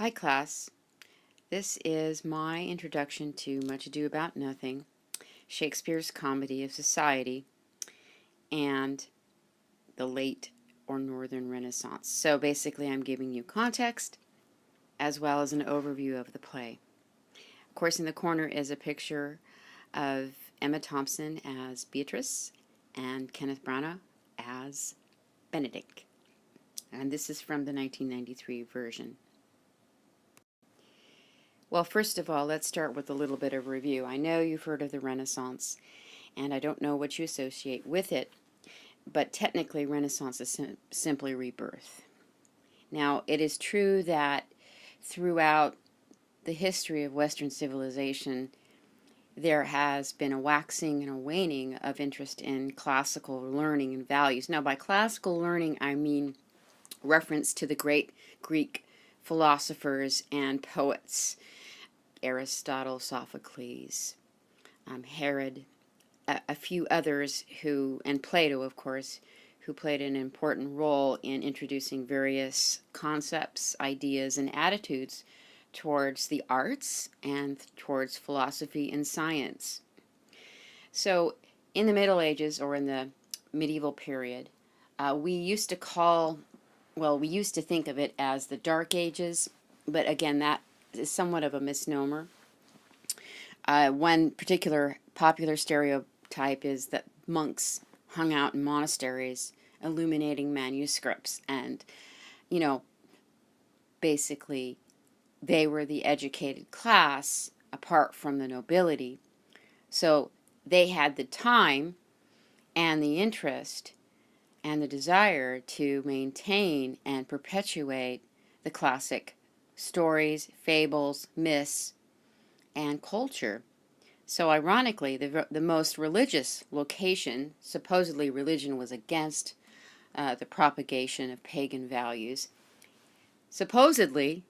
Hi class, this is my introduction to Much Ado About Nothing, Shakespeare's Comedy of Society, and the late or Northern Renaissance. So basically I'm giving you context as well as an overview of the play. Of course, in the corner is a picture of Emma Thompson as Beatrice and Kenneth Branagh as Benedict. And this is from the 1993 version. Well, first of all, let's start with a little bit of review. I know you've heard of the Renaissance, and I don't know what you associate with it, but technically Renaissance is simply rebirth. Now, it is true that throughout the history of Western civilization, there has been a waxing and a waning of interest in classical learning and values. Now, by classical learning, I mean reference to the great Greek philosophers and poets, Aristotle, Sophocles, Herod, a few others who, and Plato, of course, who played an important role in introducing various concepts, ideas, and attitudes towards the arts and towards philosophy and science. So, in the Middle Ages, or in the medieval period, we used to think of it as the Dark Ages, but again, that is somewhat of a misnomer. One particular popular stereotype is that monks hung out in monasteries illuminating manuscripts, and, basically they were the educated class apart from the nobility. So they had the time and the interest and the desire to maintain and perpetuate the classic stories, fables, myths, and culture. So ironically, the most religious location, supposedly religion was against the propagation of pagan values, supposedly,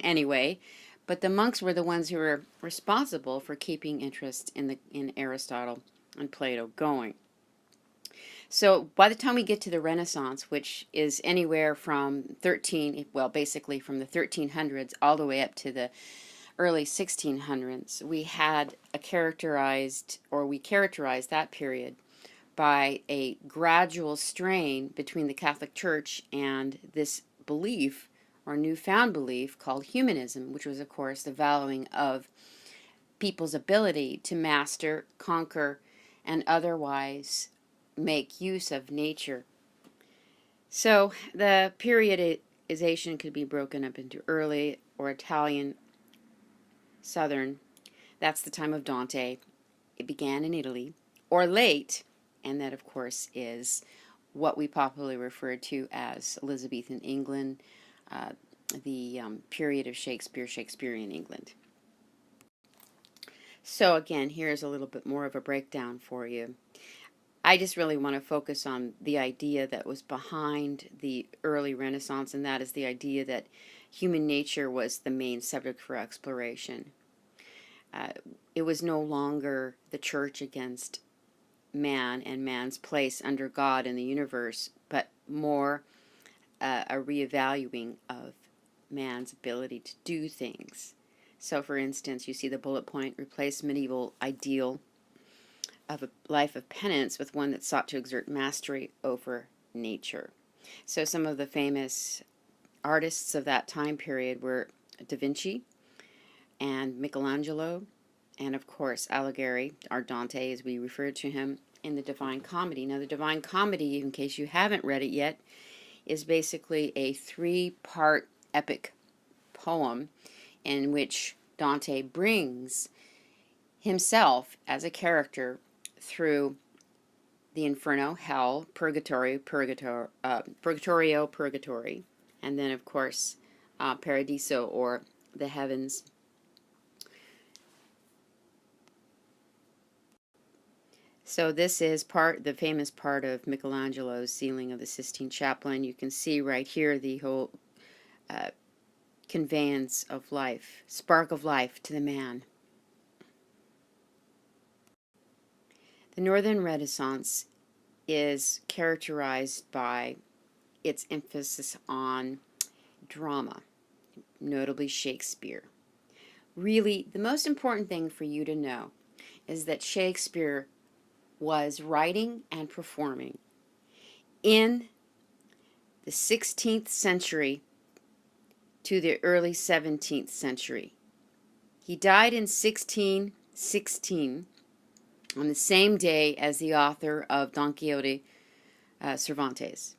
anyway, but the monks were the ones who were responsible for keeping interest in Aristotle and Plato going. So by the time we get to the Renaissance, which is anywhere from basically from the 1300s all the way up to the early 1600s, we characterized that period by a gradual strain between the Catholic Church and this belief, or newfound belief, called humanism, which was, of course, the valuing of people's ability to master, conquer, and otherwise make use of nature. So the periodization could be broken up into early or Italian, Southern, that's the time of Dante, it began in Italy, or late, and that of course is what we popularly refer to as Elizabethan England, the period of Shakespeare, Shakespearean England. So again, here's a little bit more of a breakdown for you. I just really want to focus on the idea that was behind the early Renaissance, and that is the idea that human nature was the main subject for exploration. It was no longer the church against man and man's place under God in the universe, but more a reevaluating of man's ability to do things. So, for instance, you see the bullet point: replace medieval ideal of a life of penance with one that sought to exert mastery over nature. So some of the famous artists of that time period were Da Vinci and Michelangelo, and of course Alighieri, or Dante as we refer to him, in the Divine Comedy. Now the Divine Comedy, in case you haven't read it yet, is basically a 3-part epic poem in which Dante brings himself as a character through the Inferno, Hell, Purgatorio, Purgatory, and then of course Paradiso, or the heavens. So this is the famous part of Michelangelo's ceiling of the Sistine Chapel, and you can see right here the whole conveyance of life, spark of life to the man. The Northern Renaissance is characterized by its emphasis on drama, notably Shakespeare. Really, the most important thing for you to know is that Shakespeare was writing and performing in the 16th century to the early 17th century. He died in 1616 on the same day as the author of Don Quixote, Cervantes.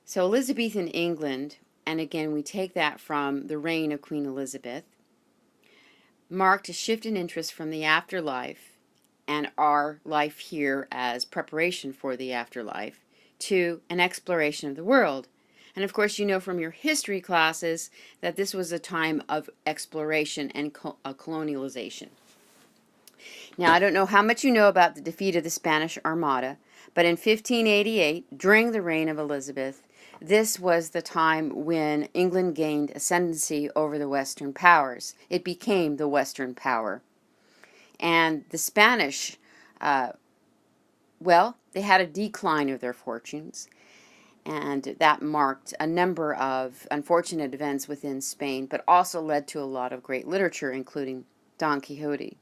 So Elizabethan England, and again we take that from the reign of Queen Elizabeth, marked a shift in interest from the afterlife and our life here as preparation for the afterlife to an exploration of the world. And of course, you know from your history classes that this was a time of exploration and colonialization. Now, I don't know how much you know about the defeat of the Spanish Armada, but in 1588, during the reign of Elizabeth, this was the time when England gained ascendancy over the Western powers. It became the Western power. And the Spanish, they had a decline of their fortunes, and that marked a number of unfortunate events within Spain, but also led to a lot of great literature, including Don Quixote.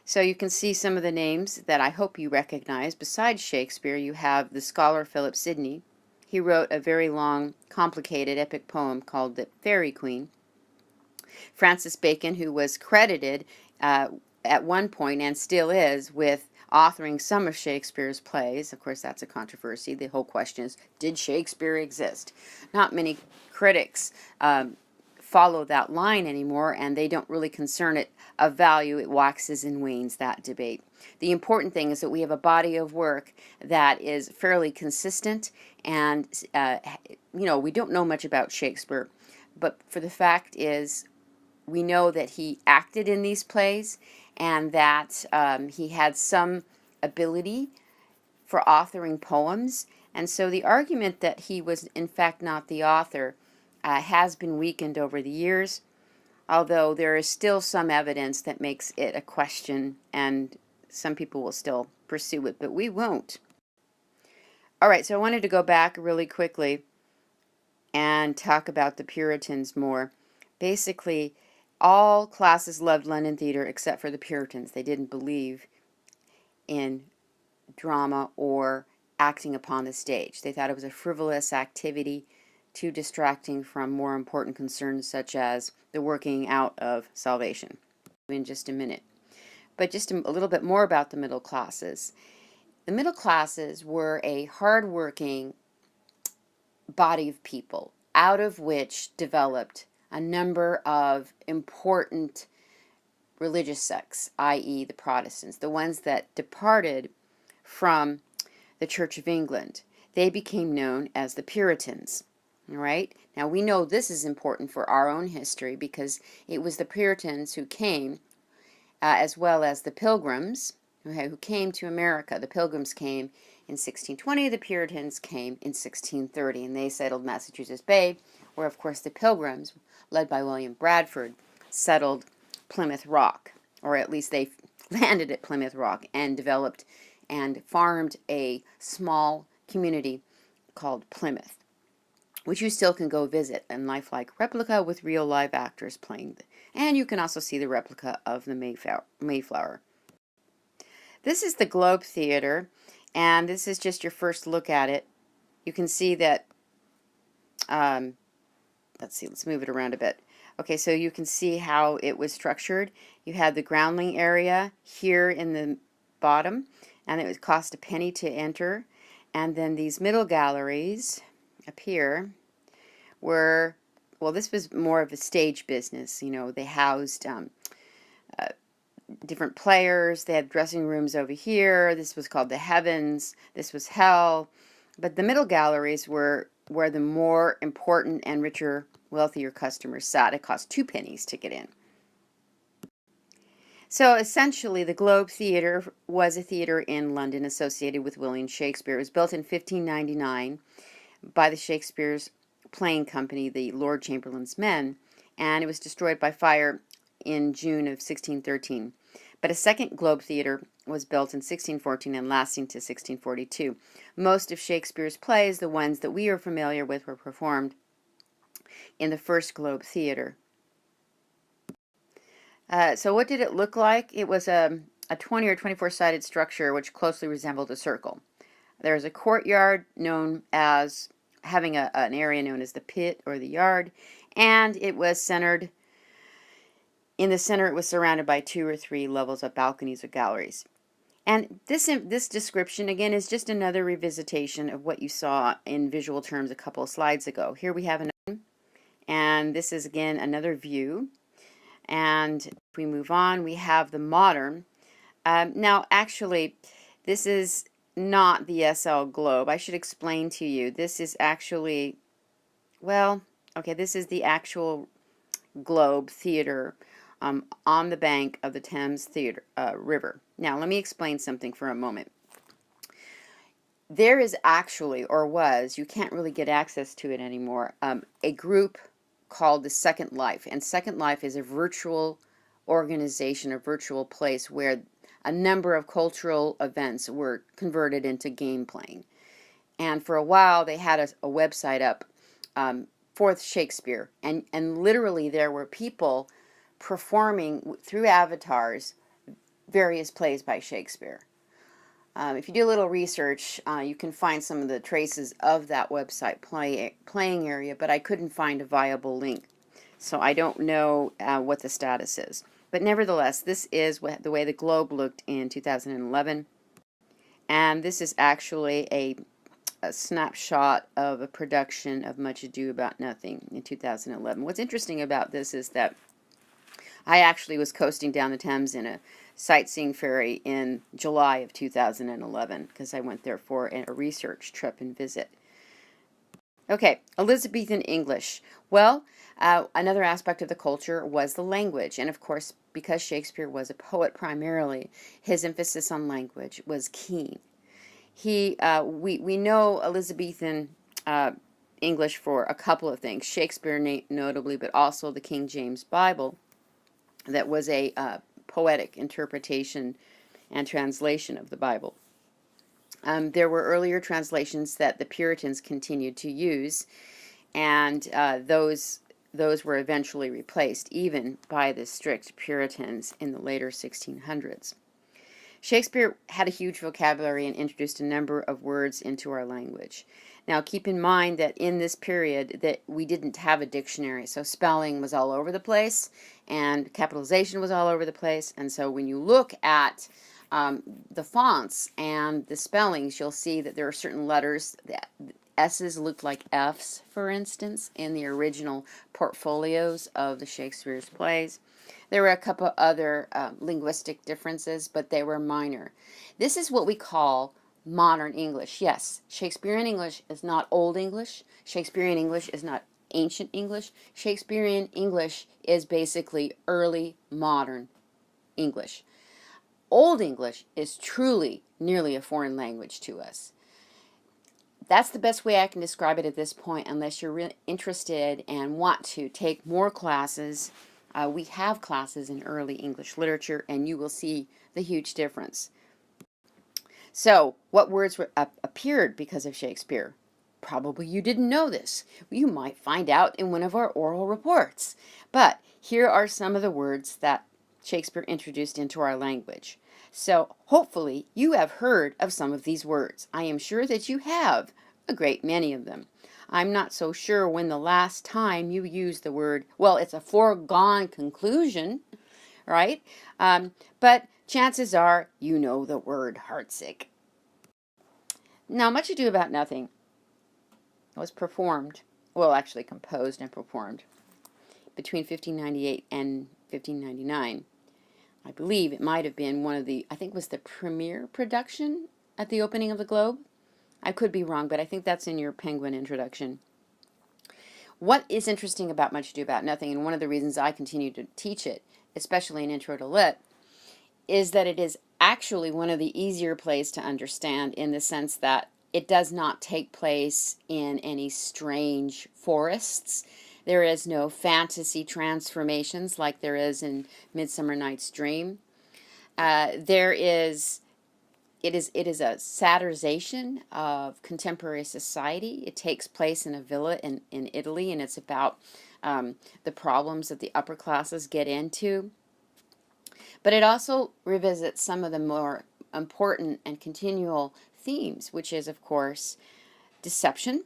So you can see some of the names that I hope you recognize. Besides Shakespeare, you have the scholar Philip Sidney. He wrote a very long, complicated epic poem called The Faerie Queene. Francis Bacon, who was credited at one point and still is with authoring some of Shakespeare's plays. Of course, that's a controversy. The whole question is, did Shakespeare exist? Not many critics follow that line anymore, and they don't really concern it of value. It waxes and wanes, that debate. The important thing is that we have a body of work that is fairly consistent, and we don't know much about Shakespeare, but for the fact is we know that he acted in these plays and that he had some ability for authoring poems. And so the argument that he was in fact not the author has been weakened over the years, although there is still some evidence that makes it a question, and some people will still pursue it, but we won't. All right, so I wanted to go back really quickly and talk about the Puritans more. Basically, all classes loved London theater except for the Puritans. They didn't believe in drama or acting upon the stage. They thought it was a frivolous activity, too distracting from more important concerns such as the working out of salvation. In just a minute. But just a little bit more about the middle classes. The middle classes were a hard-working body of people, out of which developed a number of important religious sects, i.e. the Protestants, the ones that departed from the Church of England. They became known as the Puritans. All right? Now we know this is important for our own history because it was the Puritans who came, as well as the Pilgrims, who came to America. The Pilgrims came in 1620, the Puritans came in 1630, and they settled Massachusetts Bay, where of course the Pilgrims, led by William Bradford, settled Plymouth Rock, or at least they landed at Plymouth Rock and developed and farmed a small community called Plymouth, which you still can go visit, a lifelike replica with real live actors playing. And you can also see the replica of the Mayflower. This is the Globe Theater, and this is just your first look at it. You can see that, let's move it around a bit. Okay, so you can see how it was structured. You had the groundling area here in the bottom, and it would cost a penny to enter. And then these middle galleries up here were, well, this was more of a stage business. You know, they housed different players. They had dressing rooms over here. This was called the Heavens. This was Hell. But the middle galleries were where the more important and richer, wealthier customers sat. It cost 2 pennies to get in. So essentially, the Globe Theatre was a theatre in London associated with William Shakespeare. It was built in 1599 by the Shakespeare's playing company, the Lord Chamberlain's Men, and it was destroyed by fire in June of 1613. But a second Globe Theatre was built in 1614 and lasting to 1642. Most of Shakespeare's plays, the ones that we are familiar with, were performed in the First Globe Theater. So what did it look like? It was a 20 or 24-sided structure which closely resembled a circle. There was a courtyard known as, having an area known as the pit or the yard, and it was centered, in the center it was surrounded by 2 or 3 levels of balconies or galleries. And this description, again, is just another revisitation of what you saw in visual terms a couple of slides ago. Here we have another, and this is, again, another view. And if we move on, we have the modern. Now, actually, this is not the SL Globe. I should explain to you. This is actually, well, okay, this is the actual Globe Theater on the bank of the Thames River. Now, let me explain something for a moment. There is actually, or was, you can't really get access to it anymore, a group called the Second Life. And Second Life is a virtual organization, a virtual place where a number of cultural events were converted into game playing. And for a while, they had a website up for Shakespeare. And literally, there were people performing through avatars various plays by Shakespeare. If you do a little research, you can find some of the traces of that website playing area, but I couldn't find a viable link. So I don't know what the status is. But nevertheless, this is the way the Globe looked in 2011. And this is actually a snapshot of a production of Much Ado About Nothing in 2011. What's interesting about this is that I actually was coasting down the Thames in a sightseeing ferry in July of 2011 because I went there for a research trip and visit. Okay, Elizabethan English. Well, another aspect of the culture was the language. And of course, because Shakespeare was a poet primarily, his emphasis on language was keen. We know Elizabethan English for a couple of things. Shakespeare notably, but also the King James Bible. That was a poetic interpretation and translation of the Bible. There were earlier translations that the Puritans continued to use, and those were eventually replaced, even by the strict Puritans in the later 1600s. Shakespeare had a huge vocabulary and introduced a number of words into our language. Now, keep in mind that in this period that we didn't have a dictionary, so spelling was all over the place, and capitalization was all over the place, and so when you look at the fonts and the spellings, you'll see that there are certain letters that S's looked like F's, for instance, in the original portfolios of the Shakespeare's plays. There were a couple other linguistic differences, but they were minor. This is what we call modern English. Yes, Shakespearean English is not Old English. Shakespearean English is not ancient English. Shakespearean English is basically early modern English. Old English is truly nearly a foreign language to us. That's the best way I can describe it at this point, unless you're really interested and want to take more classes. We have classes in early English literature, and you will see the huge difference. So, what words appeared because of Shakespeare? Probably you didn't know this. You might find out in one of our oral reports. But here are some of the words that Shakespeare introduced into our language. So, hopefully, you have heard of some of these words. I am sure that you have a great many of them. I'm not so sure when the last time you used the word, well, it's a foregone conclusion, right? But chances are you know the word heartsick. Now, Much Ado About Nothing was performed, well, actually composed and performed between 1598 and 1599. I believe it might have been one of the, I think it was the premiere production at the opening of the Globe. I could be wrong, but I think that's in your Penguin introduction. What is interesting about Much Ado About Nothing, and one of the reasons I continue to teach it, especially in Intro to Lit, is that it is actually one of the easier plays to understand in the sense that it does not take place in any strange forests. There is no fantasy transformations like there is in Midsummer Night's Dream. There is it is a satirization of contemporary society. It takes place in a villa in Italy, and it's about the problems that the upper classes get into. But it also revisits some of the more important and continual themes, which is, of course, deception.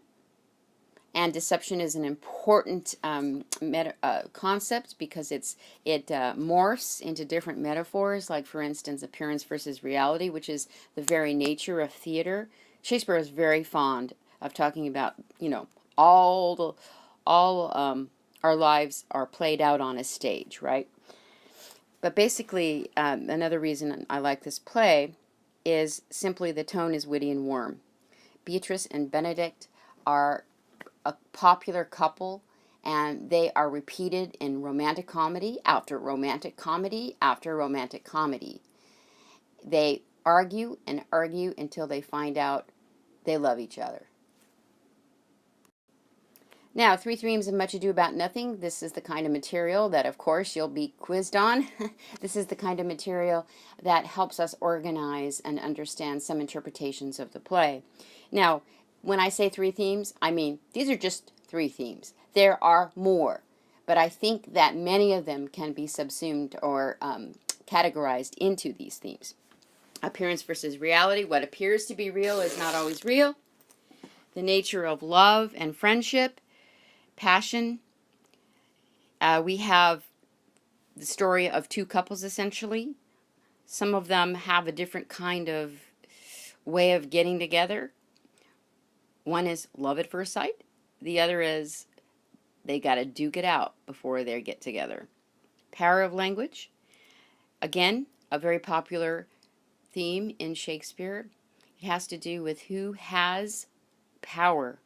And deception is an important concept because it morphs into different metaphors, like, for instance, appearance versus reality, which is the very nature of theater. Shakespeare is very fond of talking about, all our lives are played out on a stage, right? But basically, another reason I like this play is simply the tone is witty and warm. Beatrice and Benedict are a popular couple, and they are repeated in romantic comedy after romantic comedy after romantic comedy. They argue and argue until they find out they love each other. Now, Three Themes of Much Ado About Nothing. This is the kind of material that, of course, you'll be quizzed on. This is the kind of material that helps us organize and understand some interpretations of the play. Now, when I say three themes, I mean these are just three themes. There are more, but I think that many of them can be subsumed or categorized into these themes. Appearance versus reality. What appears to be real is not always real. The nature of love and friendship. Passion. We have the story of two couples, essentially. Some of them have a different kind of way of getting together. One is love at first sight. The other is they got to duke it out before they get together. Power of language. Again, a very popular theme in Shakespeare. It has to do with who has power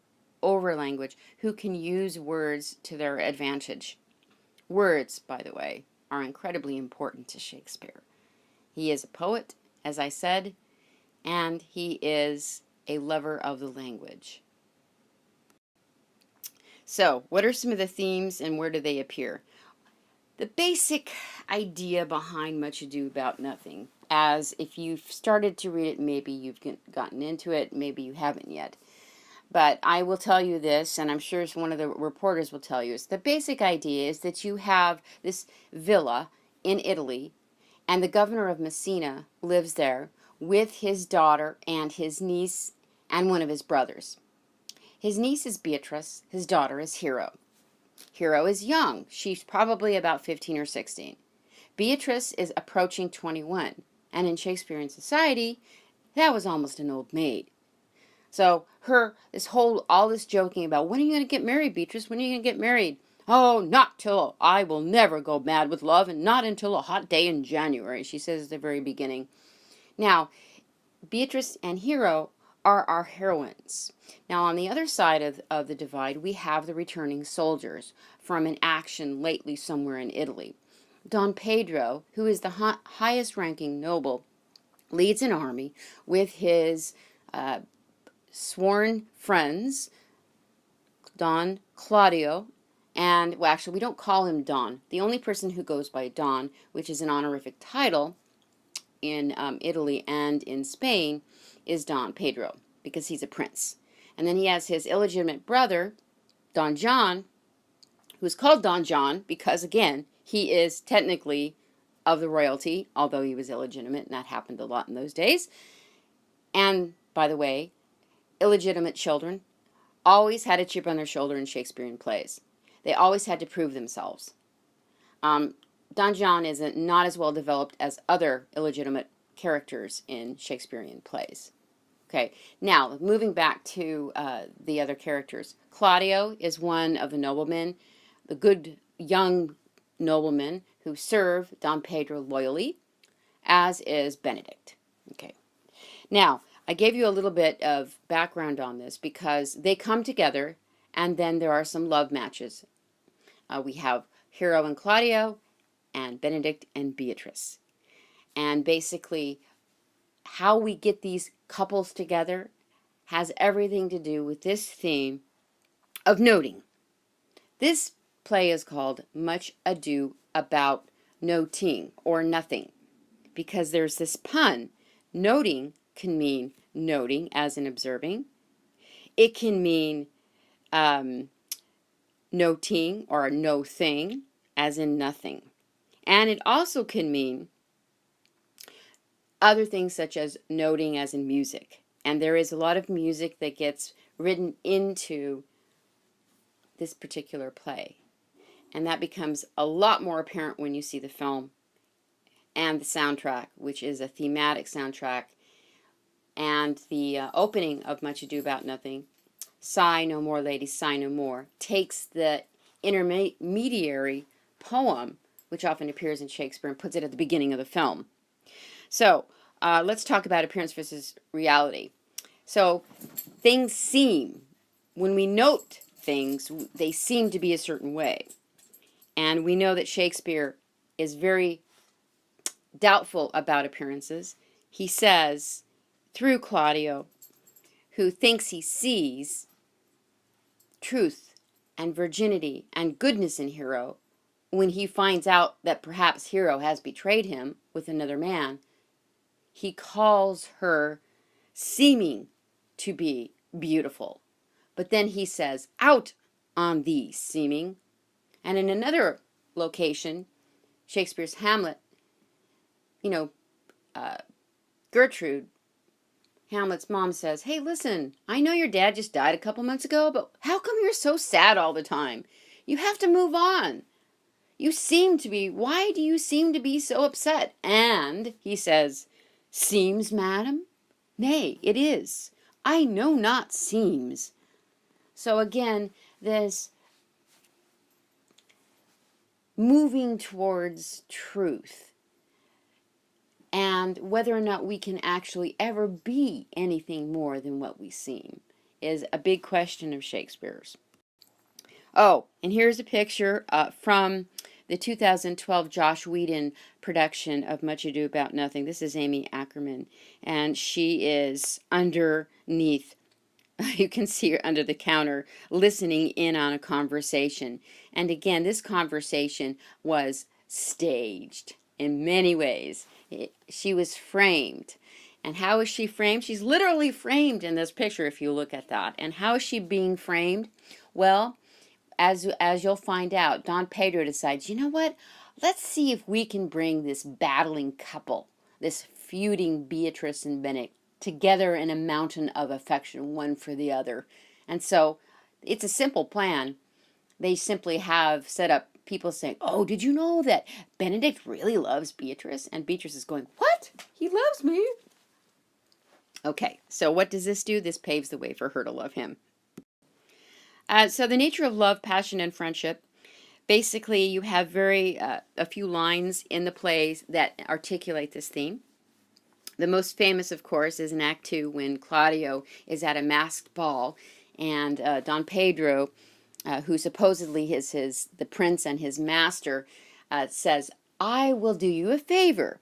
over language, who can use words to their advantage. Words, by the way, are incredibly important to Shakespeare. He is a poet, as I said, and he is a lover of the language. So, what are some of the themes and where do they appear? The basic idea behind Much Ado About Nothing, as if you've started to read it, maybe you've gotten into it, maybe you haven't yet. But I will tell you this, and I'm sure one of the reporters will tell you, is the basic idea is that you have this villa in Italy, and the governor of Messina lives there with his daughter and his niece and one of his brothers. His niece is Beatrice, his daughter is Hero. Hero is young. She's probably about 15 or 16. Beatrice is approaching 21, and in Shakespearean society, that was almost an old maid. So all this joking about, when are you going to get married, Beatrice? When are you going to get married? Oh, not till I will never go mad with love, and not until a hot day in January, she says at the very beginning. Now, Beatrice and Hero are our heroines. Now, on the other side of the divide, we have the returning soldiers from an action lately somewhere in Italy. Don Pedro, who is the highest ranking noble, leads an army with his sworn friends, Don Claudio, and, well, actually, we don't call him Don. The only person who goes by Don, which is an honorific title in Italy and in Spain, is Don Pedro, because he's a prince. And then he has his illegitimate brother, Don John, who's called Don John because, again, he is technically of the royalty, although he was illegitimate, and that happened a lot in those days. And, by the way, illegitimate children always had a chip on their shoulder in Shakespearean plays. They always had to prove themselves. Don John is not as well developed as other illegitimate characters in Shakespearean plays. Okay, now moving back to the other characters. Claudio is one of the noblemen, the good young noblemen who serve Don Pedro loyally, as is Benedict. Okay, now I gave you a little bit of background on this because they come together and then there are some love matches. We have Hero and Claudio and Benedict and Beatrice. And basically, how we get these couples together has everything to do with this theme of noting. This play is called Much Ado About Noting or Nothing. because there's this pun. Noting can mean noting as in observing. It can mean noting or no thing as in nothing. And it also can mean other things such as noting as in music. And there is a lot of music that gets written into this particular play. And that becomes a lot more apparent when you see the film and the soundtrack, which is a thematic soundtrack. And the opening of Much Ado About Nothing, Sigh No More, Ladies, Sigh No More, takes the intermediary poem, which often appears in Shakespeare, and puts it at the beginning of the film. So let's talk about appearance versus reality. So things seem, when we note things, they seem to be a certain way. And we know that Shakespeare is very doubtful about appearances. He says, through Claudio, who thinks he sees truth and virginity and goodness in Hero, when he finds out that perhaps Hero has betrayed him with another man, he calls her seeming to be beautiful. But then he says, out on thee, seeming. And in another location, Shakespeare's Hamlet, Gertrude, Hamlet's mom, says, hey, listen, I know your dad just died a couple months ago, but how come you're so sad all the time? You have to move on. Why do you seem to be so upset? And he says, seems, madam? Nay, it is. I know not seems. So again, this moving towards truth and whether or not we can actually ever be anything more than what we seem is a big question of Shakespeare's. Oh, and here's a picture from the 2012 Joss Whedon production of Much Ado About Nothing. This is Amy Ackerman, and she is underneath, you can see her under the counter, listening in on a conversation. And again, this conversation was staged in many ways. She was framed. And how is she framed? She's literally framed in this picture, if you look at that. And how is she being framed? Well, as you'll find out, Don Pedro decides, you know what? Let's see if we can bring this battling couple, this feuding Beatrice and Bennet, together in a mountain of affection, one for the other. And so it's a simple plan. They simply have set up people saying, oh, did you know that Benedict really loves Beatrice? And Beatrice is going, what? He loves me? Okay, so what does this do? This paves the way for her to love him. So the nature of love, passion, and friendship. Basically, you have a few lines in the plays that articulate this theme. The most famous, of course, is in Act 2 when Claudio is at a masked ball and Don Pedro, who supposedly is the prince and his master, says, I will do you a favor.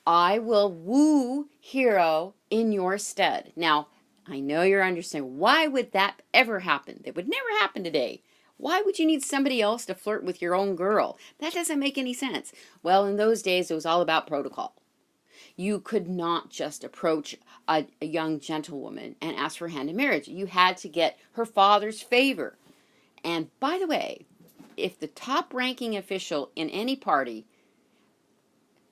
I will woo Hero in your stead. Now, I know you're understanding, why would that ever happen? That would never happen today. Why would you need somebody else to flirt with your own girl? That doesn't make any sense. Well, in those days, it was all about protocol. You could not just approach a young gentlewoman and ask for hand in marriage. You had to get her father's favor. And by the way, if the top-ranking official in any party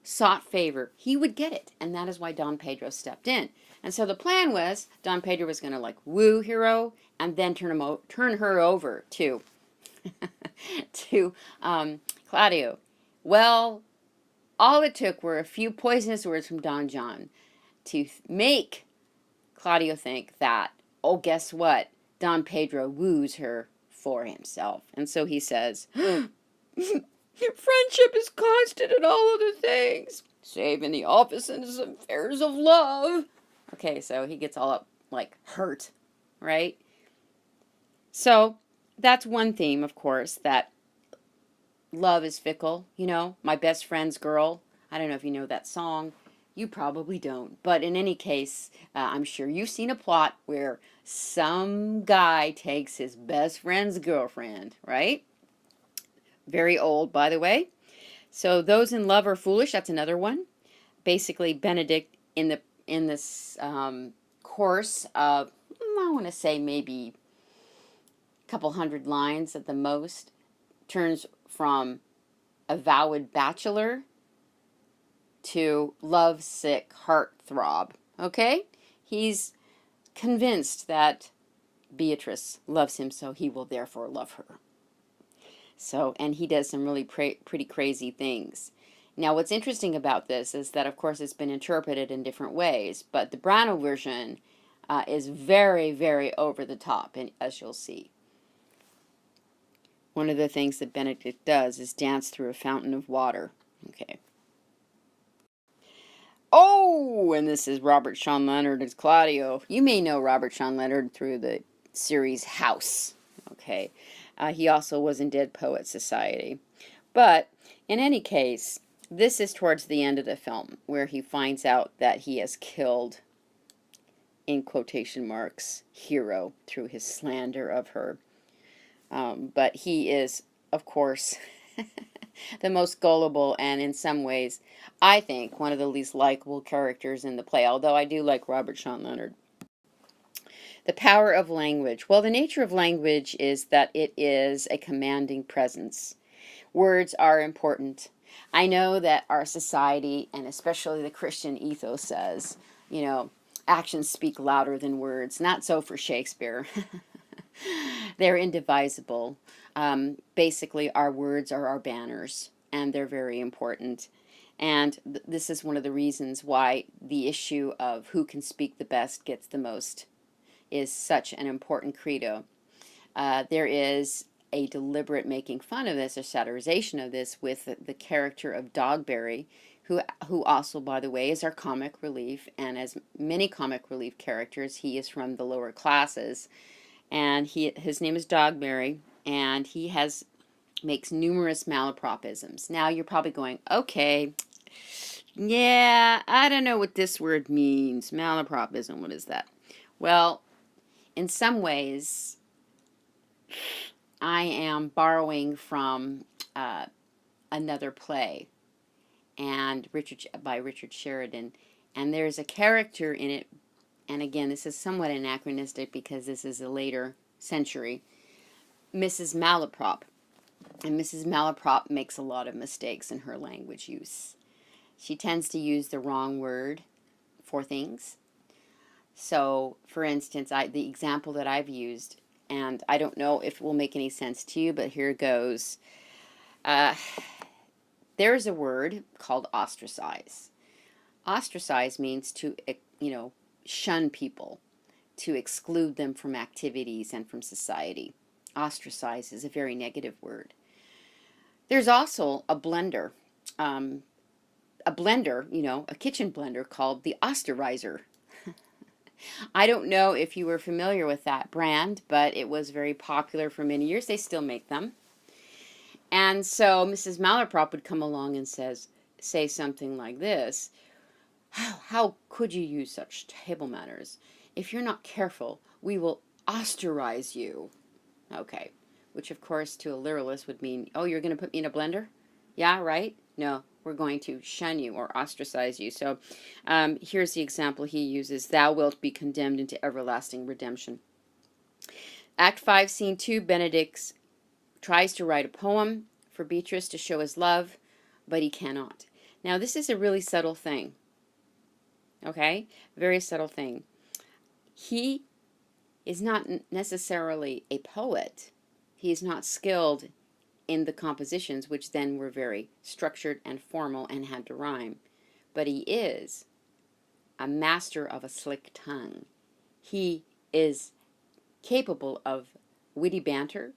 sought favor, he would get it. And that is why Don Pedro stepped in. And so the plan was Don Pedro was going to woo Hero and then turn her over to Claudio. Well, all it took were a few poisonous words from Don John to make Claudio think that, oh, guess what? Don Pedro woos her for himself. And so he says, friendship is constant in all other things, save in the office and affairs of love. Okay, so he gets all up, hurt, right? So that's one theme, of course, that love is fickle. My best friend's girl. I don't know if you know that song. You probably don't. But in any case, I'm sure you've seen a plot where some guy takes his best friend's girlfriend, right? Very old, by the way. So those in love are foolish. That's another one. basically Benedict in this course of, I want to say maybe a couple hundred lines at the most, turns from avowed bachelor to lovesick heartthrob. Okay? He's convinced that Beatrice loves him, so he will therefore love her. So, and he does some really pretty crazy things. Now, what's interesting about this is that, of course, it's been interpreted in different ways, but the Brano version is very, very over the top, and as you'll see. One of the things that Benedict does is dance through a fountain of water. Okay. Oh, and this is Robert Sean Leonard as Claudio. You may know Robert Sean Leonard through the series House. Okay. He also was in Dead Poets Society. But, in any case, this is towards the end of the film, where he finds out that he has killed, in quotation marks, hero through his slander of her. But he is, of course, the most gullible and, in some ways, I think, one of the least likable characters in the play, although I do like Robert Sean Leonard. The power of language. Well, the nature of language is that it is a commanding presence. Words are important. I know that our society, and especially the Christian ethos, says, actions speak louder than words. Not so for Shakespeare. They're indivisible. Basically, our words are our banners, and they're very important. And this is one of the reasons why the issue of who can speak the best gets the most is such an important credo. There is a deliberate making fun of this, or satirization of this, with the character of Dogberry, who also, by the way, is our comic relief, and as many comic relief characters, he is from the lower classes, and his name is Dogberry, and he makes numerous malapropisms. Now you're probably going, okay, yeah, I don't know what this word means. Malapropism, what is that? Well, in some ways, I am borrowing from another play, and by Richard Sheridan, and there's a character in it, and again, this is somewhat anachronistic because this is a later century, Mrs. Malaprop, and Mrs. Malaprop makes a lot of mistakes in her language use. She tends to use the wrong word for things. So, for instance, the example that I've used, and I don't know if it will make any sense to you, but here goes. There's a word called ostracize. Ostracize means to, shun people, to exclude them from activities and from society. Ostracize is a very negative word. There's also a blender, a kitchen blender called the Osterizer. I don't know if you were familiar with that brand, but it was very popular for many years. They still make them. And so Mrs. Malaprop would come along and say something like this: how could you use such table manners? If you're not careful, we will osterize you. Okay, which of course to a literalist would mean, oh, you're going to put me in a blender? Yeah, right? No, we're going to shun you or ostracize you. So here's the example he uses: thou wilt be condemned into everlasting redemption. Act 5, Scene 2, Benedict tries to write a poem for Beatrice to show his love, but he cannot. Now, this is a really subtle thing. Okay? Very subtle thing. He is not necessarily a poet. He is not skilled in the compositions, which then were very structured and formal and had to rhyme. But he is a master of a slick tongue. He is capable of witty banter,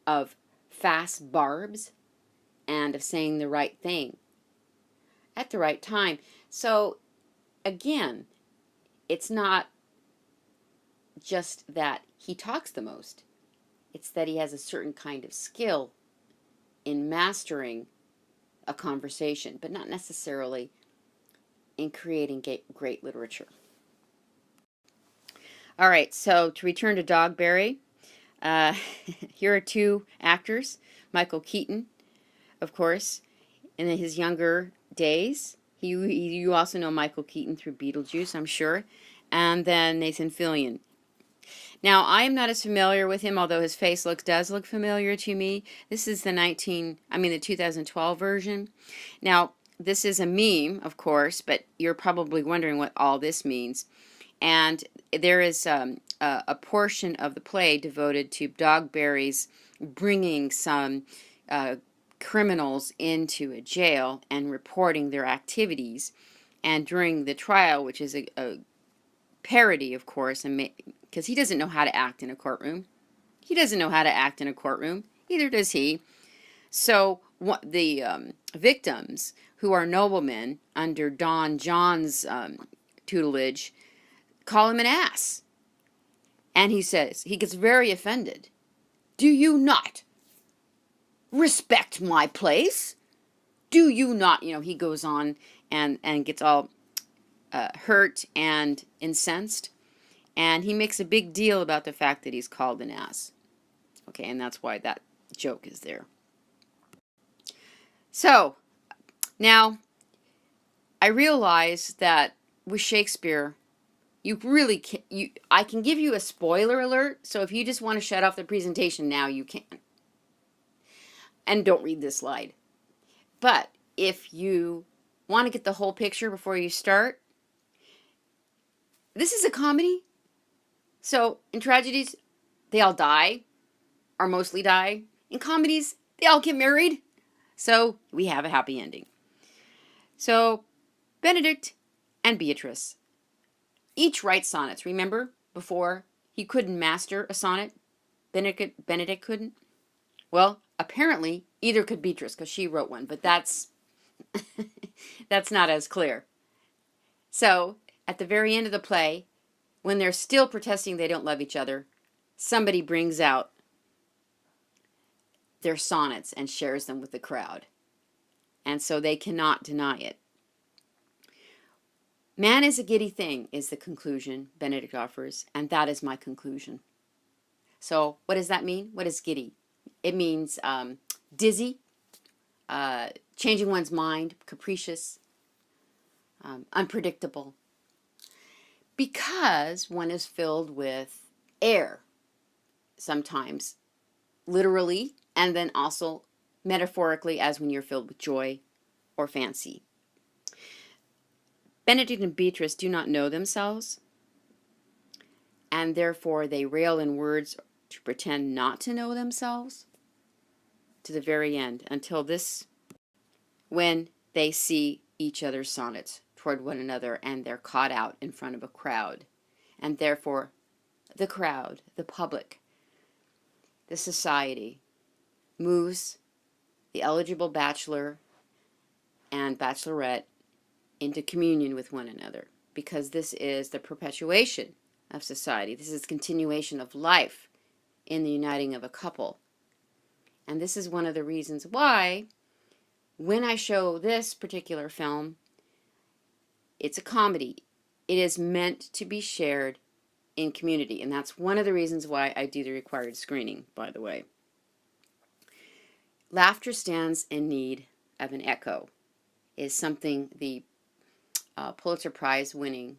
of fast barbs, and of saying the right thing at the right time. So, again, it's not just that he talks the most. It's that he has a certain kind of skill in mastering a conversation, but not necessarily in creating great literature. All right, so to return to Dogberry, here are two actors. Michael Keaton, of course, in his younger days, You also know Michael Keaton through Beetlejuice, I'm sure, and then Nathan Fillion. Now, I am not as familiar with him, although his face does look familiar to me. This is the 2012 version. Now, this is a meme, of course, but you're probably wondering what all this means. And there is a portion of the play devoted to Dogberry's bringing some criminals into a jail and reporting their activities. And during the trial, which is a parody, of course, and because he doesn't know how to act in a courtroom. He doesn't know how to act in a courtroom. Either does he. So the victims, who are noblemen under Don John's tutelage, call him an ass. And he gets very offended. Do you not respect my place? Do you not? He goes on and gets all hurt and incensed. And he makes a big deal about the fact that he's called an ass. Okay, and that's why that joke is there. So, now, I realize that with Shakespeare, you really I can give you a spoiler alert, so if you just want to shut off the presentation now, you can. And don't read this slide. But if you want to get the whole picture before you start, this is a comedy. So, in tragedies, they all die, or mostly die. In comedies, they all get married. So, we have a happy ending. So, Benedict and Beatrice each write sonnets. Remember, before, he couldn't master a sonnet? Benedict couldn't? Well, apparently, either could Beatrice, because she wrote one, but that's not as clear. So, at the very end of the play, when they're still protesting they don't love each other, somebody brings out their sonnets and shares them with the crowd. And so they cannot deny it. Man is a giddy thing, is the conclusion Benedict offers, and that is my conclusion. So what does that mean? What is giddy? It means dizzy, changing one's mind, capricious, unpredictable. Because one is filled with air, sometimes literally, and then also metaphorically, as when you're filled with joy or fancy. Benedict and Beatrice do not know themselves, and therefore they rail in words to pretend not to know themselves to the very end, until when they see each other's sonnets toward one another and they're caught out in front of a crowd. And therefore, the crowd, the public, the society moves the eligible bachelor and bachelorette into communion with one another, because this is the perpetuation of society. This is continuation of life in the uniting of a couple. And this is one of the reasons why, when I show this particular film, it's a comedy. It is meant to be shared in community. And that's one of the reasons why I do the required screening, by the way. Laughter stands in need of an echo is something the Pulitzer Prize winning,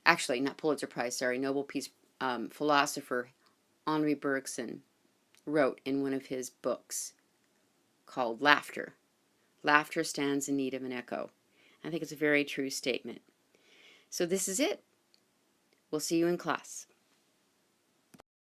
actually not Pulitzer Prize, sorry, Nobel Peace philosopher Henri Bergson wrote in one of his books called Laughter. Laughter stands in need of an echo. I think it's a very true statement. So this is it. We'll see you in class.